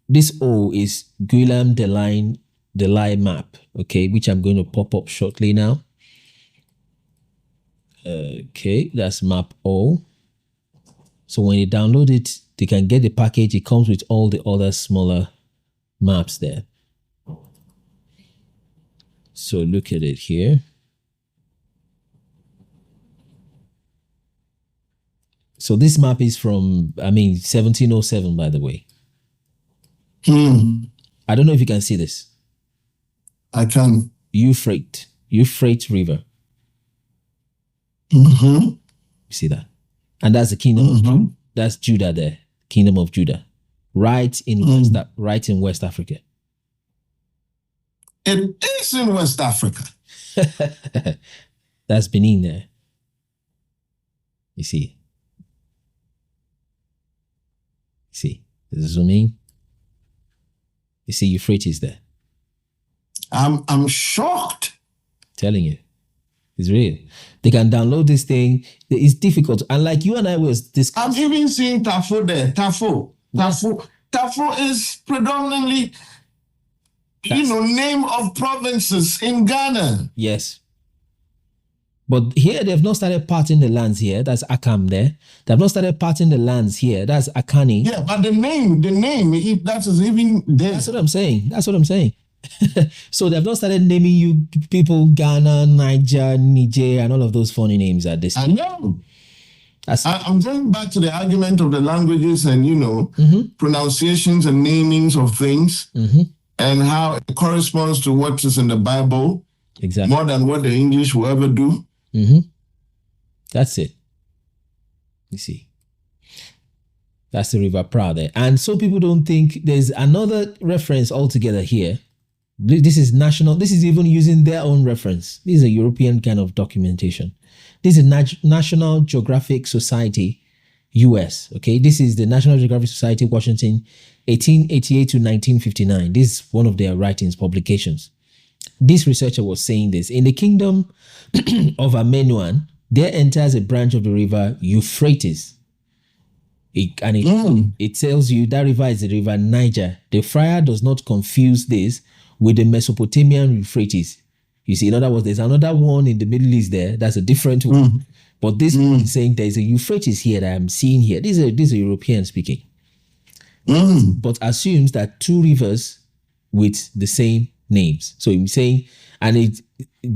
this O is Guillaume Delay map, okay, which I'm going to pop up shortly now. Okay, that's map O. So when you download it, they can get the package. It comes with all the other smaller maps there. So look at it here. So this map is from, 1707, by the way. I don't know if you can see this. I can. Euphrates River. You see that? And that's the kingdom. That's Judah there. Kingdom of Judah. Right in West Africa. It is in West Africa. That's Benin there. You see? Zoom in. You see Euphrates there. I'm shocked. Telling you. It's real. They can download this thing. It's difficult. And like you and I was discussing. I'm even seeing Tafo there. Tafo is predominantly, name of provinces in Ghana. Yes. But here, they've not started parting the lands here. That's Akam there. They've not started parting the lands here. That's Akani. Yeah, but the name, that is even there. That's what I'm saying. So they've not started naming you people Ghana, Niger, and all of those funny names at this point. I know. I'm going back to the argument of the languages and, pronunciations and namings of things and how it corresponds to what is in the Bible. Exactly. More than what the English will ever do. That's it. You see. That's the River Pra there. And so people don't think there's another reference altogether here. This is national. This is even using their own reference. This is a European kind of documentation. This is National Geographic Society, US. Okay, this is the National Geographic Society, Washington, 1888 to 1959. This is one of their writings, publications. This researcher was saying this. In the kingdom of Amenuan, there enters a branch of the river Euphrates. It tells you that river is the river Niger. The friar does not confuse this with the Mesopotamian Euphrates. You see, in other words, there's another one in the Middle East there. That's a different one. But this one is saying there's a Euphrates here that I'm seeing here. This is a European speaking. But assumes that two rivers with the same names. So I'm saying, and it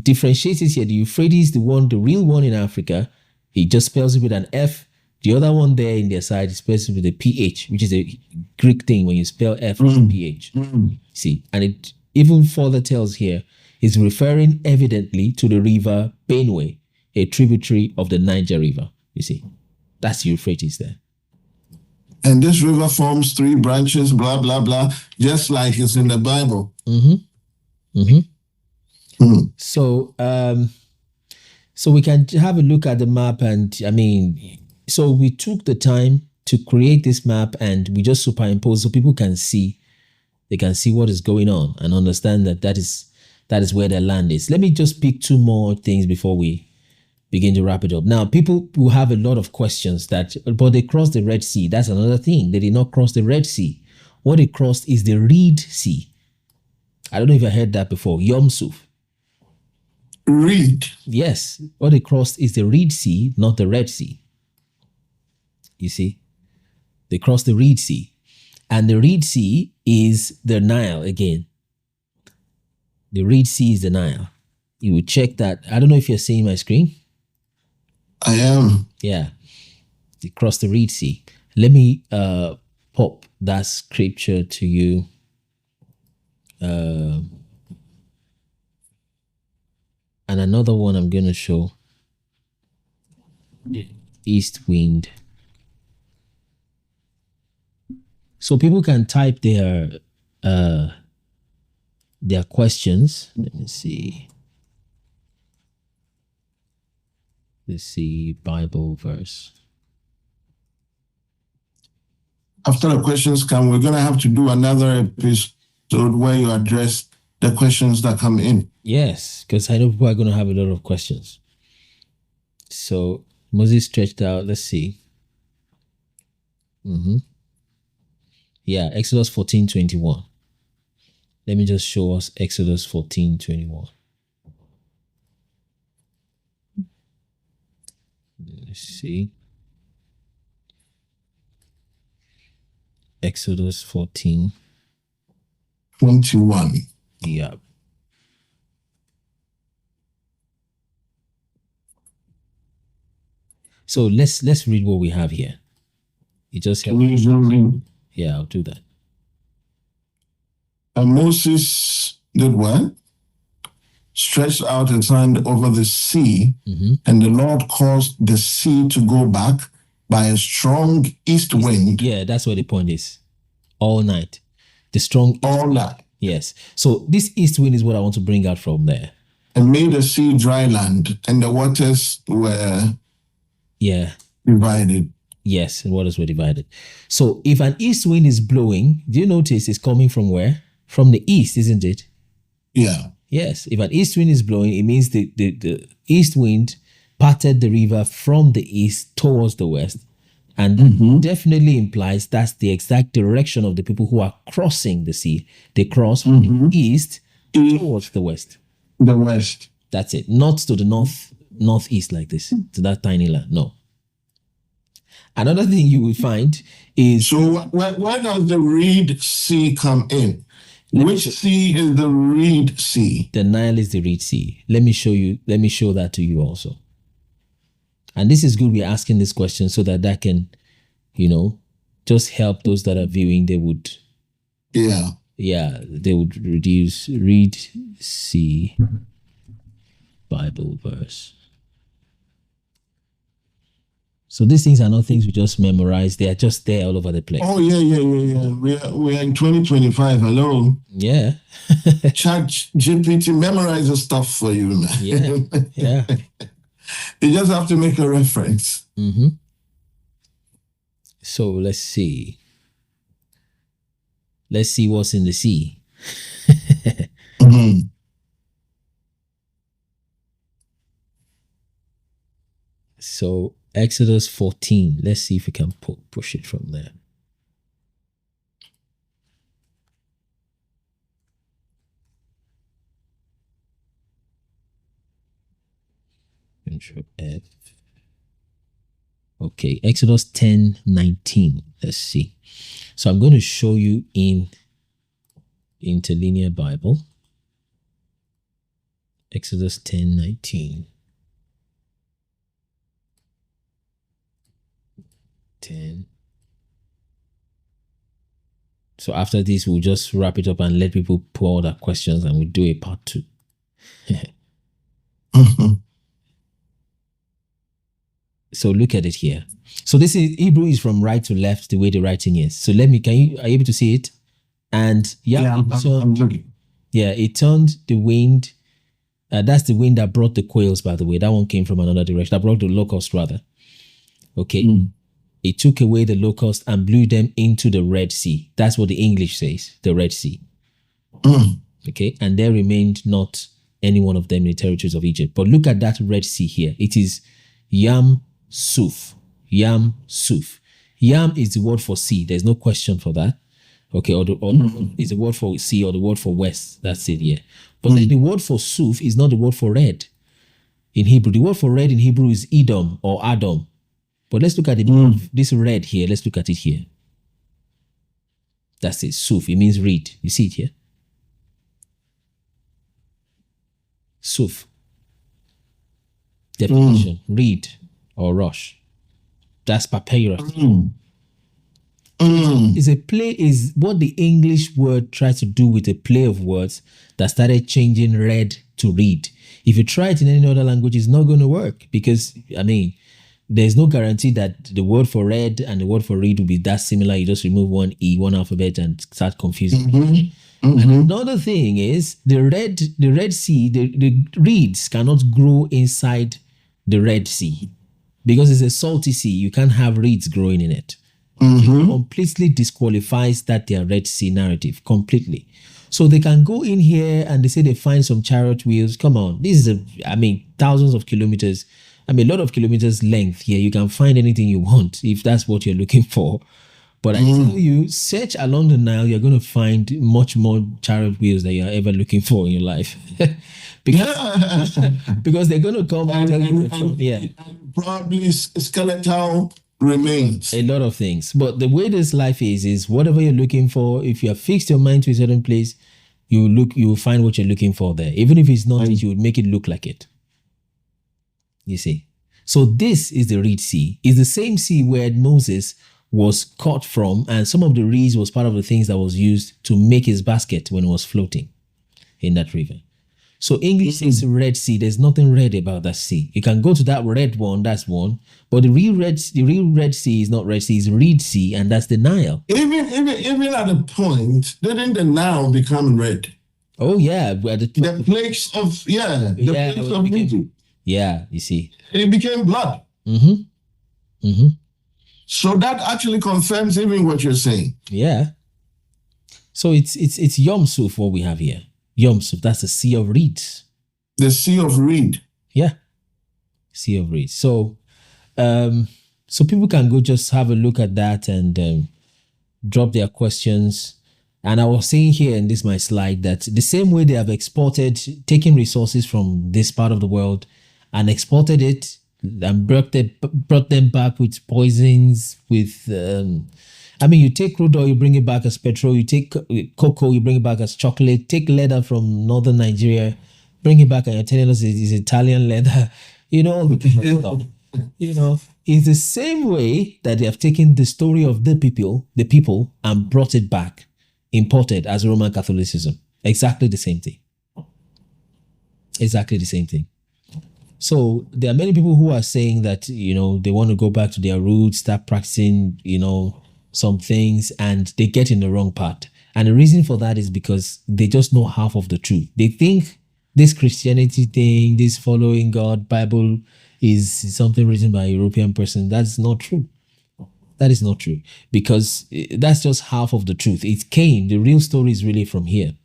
differentiates it here. The Euphrates, the real one in Africa, he just spells it with an F. The other one there in their side is spelled with a PH, which is a Greek thing when you spell F with PH. See, and it even further tells here, is referring evidently to the river Benue, a tributary of the Niger River. You see, that's Euphrates there. And this river forms three branches, blah, blah, blah, just like it's in the Bible. So, so we can have a look at the map and, so we took the time to create this map and we just superimpose so people can see They can see what is going on and understand that is where their land is. Let me just pick two more things before we begin to wrap it up. Now, people will have a lot of questions but they crossed the Red Sea. That's another thing. They did not cross the Red Sea. What they crossed is the Reed Sea. I don't know if I heard that before. Yom Suf. Reed. Yes. What they crossed is the Reed Sea, not the Red Sea. You see? They crossed the Reed Sea. And the Reed Sea is the Nile again. The Reed Sea is the Nile. You will check that. I don't know if you're seeing my screen. I am. Yeah. They crossed the Reed Sea. Let me pop that scripture to you. And another one I'm going to show. East wind. So people can type their questions. Let me see. Let's see, Bible verse. After the questions come, we're going to have to do another episode where you address the questions that come in. Yes, because I know people are going to have a lot of questions. So Moses stretched out. Let's see. Yeah, Exodus 14:21. Let me just show us Exodus 14:21. Let's see. Exodus 14:21. Yeah. So let's read what we have here. It just helps. Yeah, I'll do that. And Moses did what? Stretched out his hand over the sea, and the Lord caused the sea to go back by a strong east wind. Yeah, that's what the point is. All night. The strong east all night. Yes. So this east wind is what I want to bring out from there. And made the sea dry land, and the waters were divided. Yes, and waters were divided. So if an east wind is blowing, do you notice it's coming from where? From the east, isn't it? Yeah. Yes. If an east wind is blowing, it means the east wind parted the river from the east towards the west. And definitely implies that's the exact direction of the people who are crossing the sea. They cross from the east towards the west. The west. That's it. Not to the northeast like this, to that tiny land. No. Another thing you will find is... So where does the Reed Sea come in? Which sea is the Reed Sea? The Nile is the Reed Sea. Let me show that to you also. And this is good we're asking this question so that can, just help those that are viewing. They would... Yeah, they would reduce Reed Sea Bible verse. So these things are not things we just memorize. They are just there all over the place. Oh, yeah. We are in 2025. Hello. Yeah. Chat GPT memorizes stuff for you, man. Yeah. You just have to make a reference. So let's see. Let's see what's in the sea. So Exodus 14. Let's see if we can push it from there. Control F. Okay, Exodus 10:19. Let's see. So I'm going to show you in Interlinear Bible. Exodus 10:19. 10. So after this, we'll just wrap it up and let people pour their questions, and we'll do a part 2. So look at it here. So this is Hebrew is from right to left, the way the writing is. So are you able to see it? And I'm looking. Yeah, it turned the wind. That's the wind that brought the quails, by the way. That one came from another direction. That brought the locust, rather. Okay. It took away the locusts and blew them into the Red Sea. That's what the English says, the Red Sea. Okay, and there remained not any one of them in the territories of Egypt. But look at that Red Sea here. It is Yam Suf. Yam Suf. Yam is the word for sea. There's no question for that. Okay, or is the word for sea or the word for west. That's it, yeah. But then the word for Suf is not the word for red in Hebrew. The word for red in Hebrew is Edom or Adam. But let's look at this red here. Let's look at it here. That's it, Suf. It means reed. You see it here? Suf. Definition, reed or rush. That's papyrus. Is a play, is what the English word tries to do with a play of words that started changing red to read. If you try it in any other language, it's not going to work because, I mean, there's no guarantee that the word for red and the word for read will be that similar. You just remove one E, one alphabet, and start confusing. And another thing is the Red Sea, the reeds cannot grow inside the Red Sea because it's a salty sea. You can't have reeds growing in it. It completely disqualifies that their Red Sea narrative completely. So they can go in here and they say they find some chariot wheels. Come on, this is thousands of kilometers. A lot of kilometers length here. You can find anything you want if that's what you're looking for. But I tell you, search along the Nile, you're going to find much more chariot wheels than you're ever looking for in your life. because they're going to come and tell you. Probably skeletal remains. A lot of things. But the way this life is whatever you're looking for, if you have fixed your mind to a certain place, you will find what you're looking for there. Even if it's not it, you would make it look like it. You see? So this is the Red Sea. It's the same sea where Moses was caught from, and some of the reeds was part of the things that was used to make his basket when it was floating in that river. So English says Red Sea. There's nothing red about that sea. You can go to that red one, that's one. But the real Red Sea is not Red Sea, it's Red Sea, and that's the Nile. Even at a point, didn't the Nile become red? Oh yeah. The plagues of Egypt. Yeah, you see. It became blood. So that actually confirms even what you're saying. Yeah. So it's Yom Suf what we have here. Yom Suf, that's the Sea of Reeds. The Sea of Reed. Yeah. Sea of Reeds. So so people can go just have a look at that and drop their questions. And I was saying here in this my slide that the same way they have taken resources from this part of the world and exported it and brought them back with poisons, with you take crude oil, you bring it back as petrol, you take cocoa, you bring it back as chocolate, take leather from northern Nigeria, bring it back and you're telling us it's Italian leather, it's the same way that they have taken the story of the people and brought it back, imported as Roman Catholicism. Exactly the same thing. Exactly the same thing. So there are many people who are saying that, they want to go back to their roots, start practicing, some things, and they get in the wrong path. And the reason for that is because they just know half of the truth. They think this Christianity thing, this following God, Bible is something written by a European person. That's not true. That is not true, because that's just half of the truth. It came, the real story is really from here.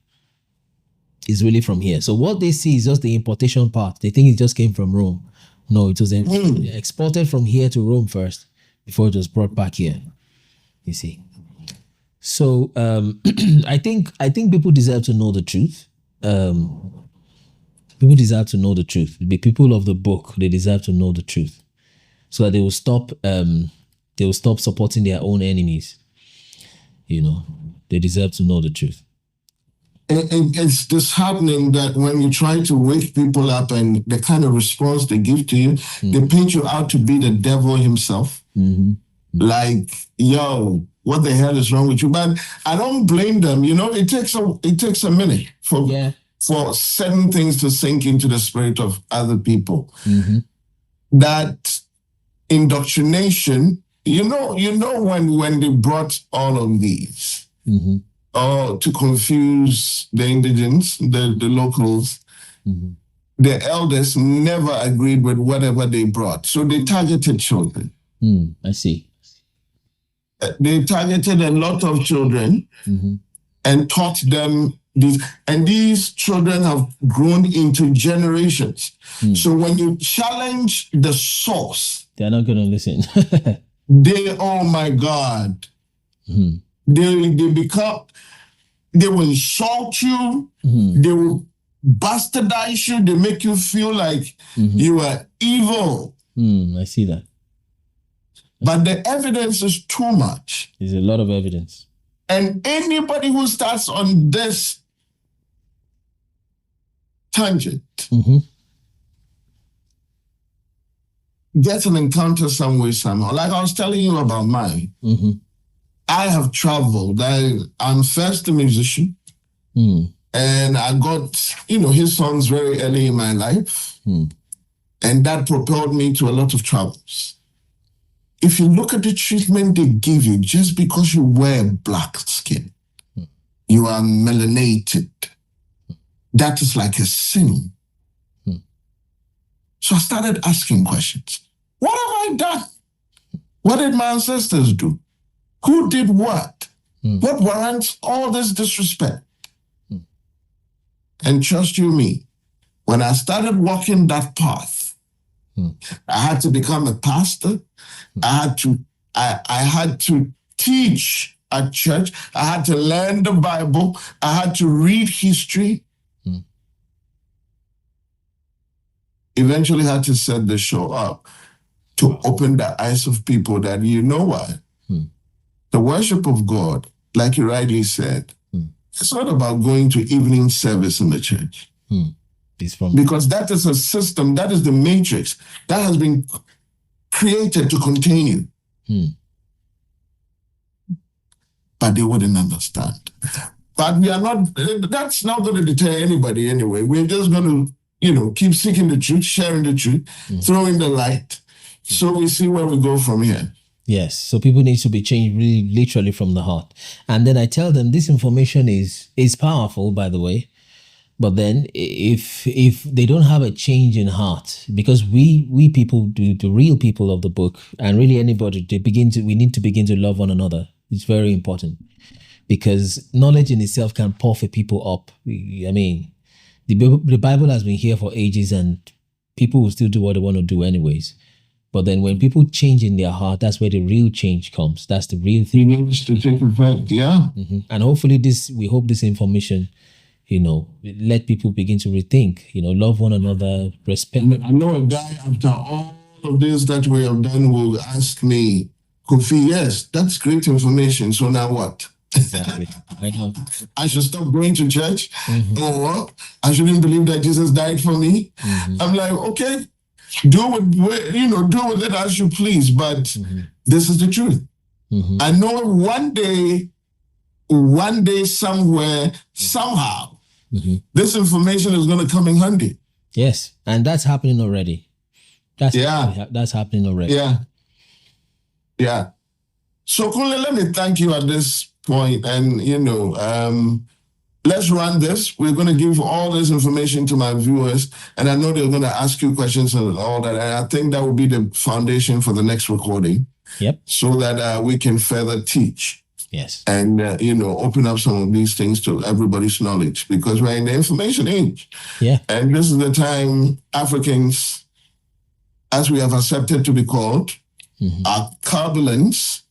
Is really from here. So what they see is just the importation part. They think it just came from Rome. No, it was exported from here to Rome first before it was brought back here. You see. So I think people deserve to know the truth. People deserve to know the truth. The people of the book, they deserve to know the truth, so that they will stop supporting their own enemies. They deserve to know the truth. It's disheartening that when you try to wake people up and the kind of response they give to you, they paint you out to be the devil himself. Like, yo, what the hell is wrong with you? But I don't blame them. It takes a minute for certain things to sink into the spirit of other people. That indoctrination, when they brought all of these. To confuse the indigents, the locals, the elders never agreed with whatever they brought. So they targeted children. I see. They targeted a lot of children and taught them these. And these children have grown into generations. So when you challenge the source, they're not going to listen. Oh my God, they will insult you. They will bastardize you. They make you feel like you are evil. I see that. But the evidence is too much. There's a lot of evidence. And anybody who starts on this tangent gets an encounter some way, somehow. Like I was telling you about mine. I have traveled. I'm first a musician. And I got, his songs very early in my life. And that propelled me to a lot of travels. If you look at the treatment they give you, just because you wear black skin, you are melanated. That is like a sin. So I started asking questions. What have I done? What did my ancestors do? Who did what? What warrants all this disrespect? And trust you me, when I started walking that path, I had to become a pastor. I had to teach at church. I had to learn the Bible. I had to read history. Eventually had to set the show up to open the eyes of people that, you know what? The worship of God, like you rightly said, it's not about going to evening service in the church. Because that is a system, that is the matrix that has been created to contain you. But they wouldn't understand. But that's not going to deter anybody anyway. We're just going to, keep seeking the truth, sharing the truth, throwing the light. So we see where we go from here. Yes, so people need to be changed really literally from the heart. And then I tell them this information is powerful, by the way. But then if they don't have a change in heart, because we people, the real people of the book, and really anybody, we need to begin to love one another. It's very important. Because knowledge in itself can puff people up. I mean, the Bible has been here for ages and people will still do what they want to do anyways. But then when people change in their heart, that's where the real change comes. That's the real thing. It needs to take effect, yeah. And hopefully we hope this information, let people begin to rethink, love one another, respect. I know a guy after all of this that we have done will ask me, Kofi, yes, that's great information. So now what? Exactly. I know. I should stop going to church? Or what? I shouldn't believe that Jesus died for me? I'm like, okay, do with it as you please, but this is the truth. I know one day, somewhere, somehow, this information is going to come in handy. Yes, and that's happening already. That's happening already. Yeah. So, Kunle, let me thank you at this point. And, let's run this. We're going to give all this information to my viewers. And I know they're going to ask you questions and all that. And I think that will be the foundation for the next recording. Yep. So that we can further teach. Yes. And, open up some of these things to everybody's knowledge, because we're in the information age. Yeah. And this is the time Africans, as we have accepted to be called, are turbulence.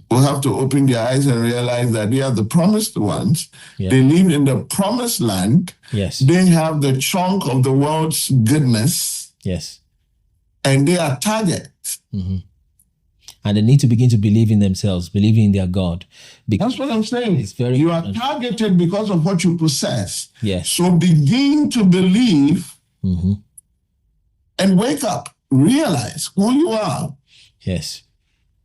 Will have to open their eyes and realize that they are the promised ones. Yeah. They live in the promised land. Yes. They have the chunk of the world's goodness. Yes. And they are targets. And they need to begin to believe in themselves, believe in their God. That's what I'm saying. You are targeted because of what you possess. Yes. So begin to believe and wake up. Realize who you are. Yes.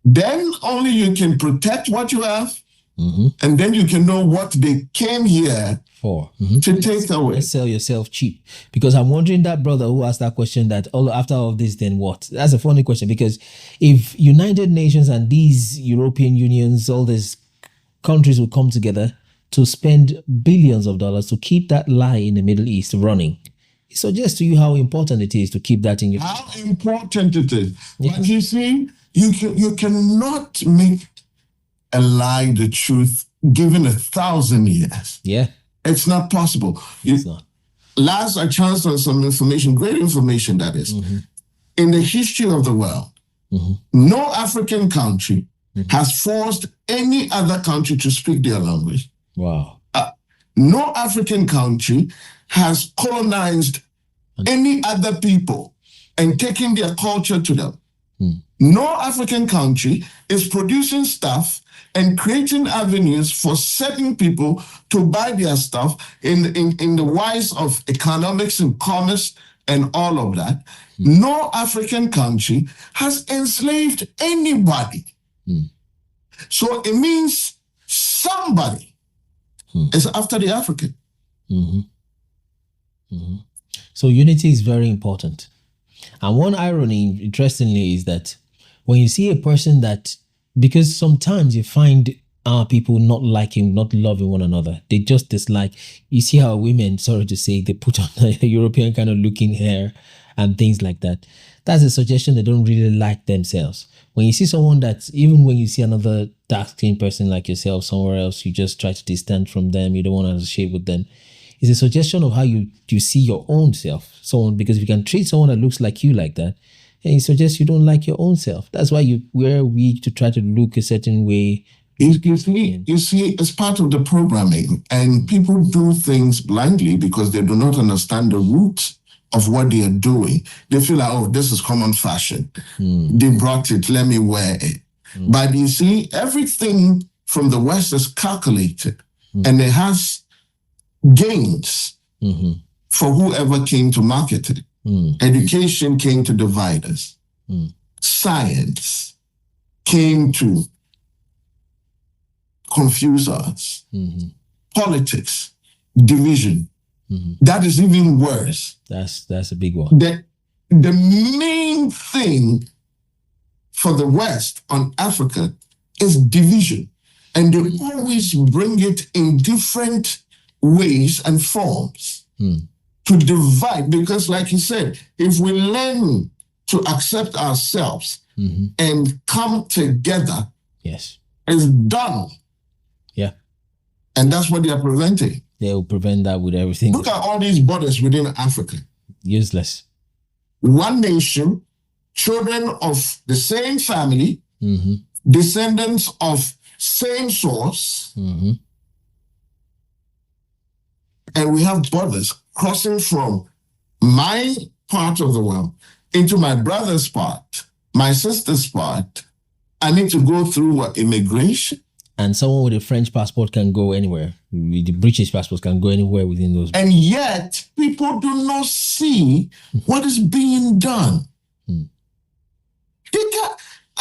Then only you can protect what you have, and then you can know what they came here for to take away. Let's sell yourself cheap. Because I'm wondering, that brother who asked that question, that after all of this, then what? That's a funny question, because if United Nations and these European Unions, all these countries will come together to spend billions of dollars to keep that lie in the Middle East running, it suggests to you how important it is to keep that in your... How important it is. Yeah. But you see, you cannot make a lie, the truth, given 1,000 years. Yeah. It's not possible. It's not. Last, I chanced on some information, great information that is. Mm-hmm. In the history of the world, mm-hmm. no African country mm-hmm. has forced any other country to speak their language. Wow. No African country has colonized any other people and taken their culture to them. No African country is producing stuff and creating avenues for certain people to buy their stuff in the wise of economics and commerce and all of that. No African country has enslaved anybody. So it means somebody is after the African. Mm-hmm. Mm-hmm. So unity is very important. And one irony, interestingly, is that when you see a person that, because sometimes you find our people not liking, not loving one another, they just dislike. You see how women, sorry to say, they put on a European kind of looking hair and things like that. That's a suggestion they don't really like themselves. When you see someone that, even when you see another dark-skinned person like yourself somewhere else, you just try to distance from them, you don't want to associate with them. It's a suggestion of how you see your own self. Because if you can treat someone that looks like you like that, and it suggests you don't like your own self. That's why we're weak to try to look a certain way. You see, it's part of the programming, and people do things blindly because they do not understand the roots of what they are doing. They feel like, oh, this is common fashion. They brought it, let me wear it. But you see, everything from the West is calculated, and it has gains for whoever came to market it. Education came to divide us. Science came to confuse us. Politics, division. That is even worse. That's a big one. The main thing for the West on Africa is division. And they always bring it in different ways and forms to divide. Because like you said, if we learn to accept ourselves and come together, yes, it's done. Yeah. And that's what they are preventing. They will prevent that with everything. Look at all these borders within Africa. Useless. One nation, children of the same family, descendants of same source, and we have borders crossing from my part of the world into my brother's part, my sister's part. I need to go through what, immigration? And someone with a French passport can go anywhere. With the British passport can go anywhere within those. And yet, people do not see what is being done.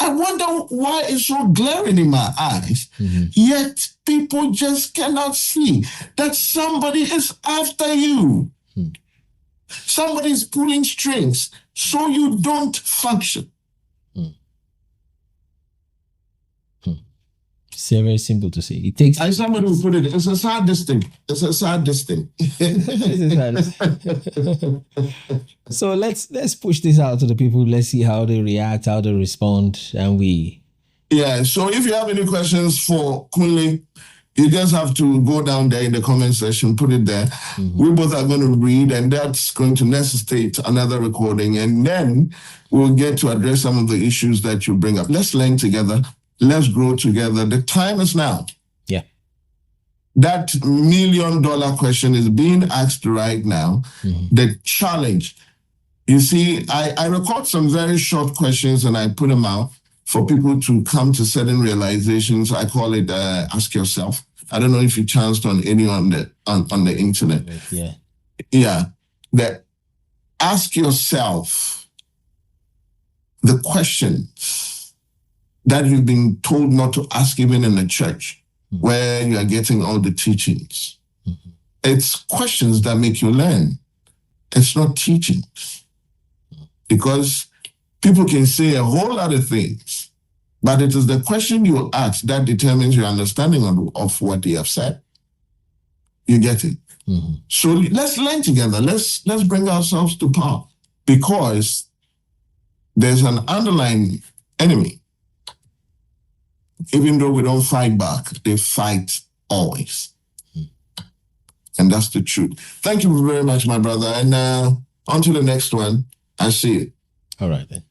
I wonder why it's so glaring in my eyes. Yet, people just cannot see that somebody is after you. Somebody is pulling strings so you don't function. It's very simple to say. It takes. As somebody will put it, it's a saddest thing. It's a saddest thing. So let's push this out to the people. Let's see how they react, how they respond, and we. Yeah. So if you have any questions for Kunle, you just have to go down there in the comment section, put it there. We both are going to read, and that's going to necessitate another recording, and then we'll get to address some of the issues that you bring up. Let's learn together. Let's grow together. The time is now. Yeah. That $1 million question is being asked right now. The challenge. You see, I record some very short questions and I put them out for people to come to certain realizations. I call it ask yourself. I don't know if you chanced on any on the internet. Yeah. Yeah. That ask yourself the questions that you've been told not to ask even in the church where you are getting all the teachings. It's questions that make you learn. It's not teachings. Because people can say a whole lot of things, but it is the question you ask that determines your understanding of what they have said. You get it? So let's learn together. Let's bring ourselves to par, because there's an underlying enemy even though we don't fight back, they fight always. And that's the truth. Thank you very much, my brother. And on to the next one. I see you. All right, then.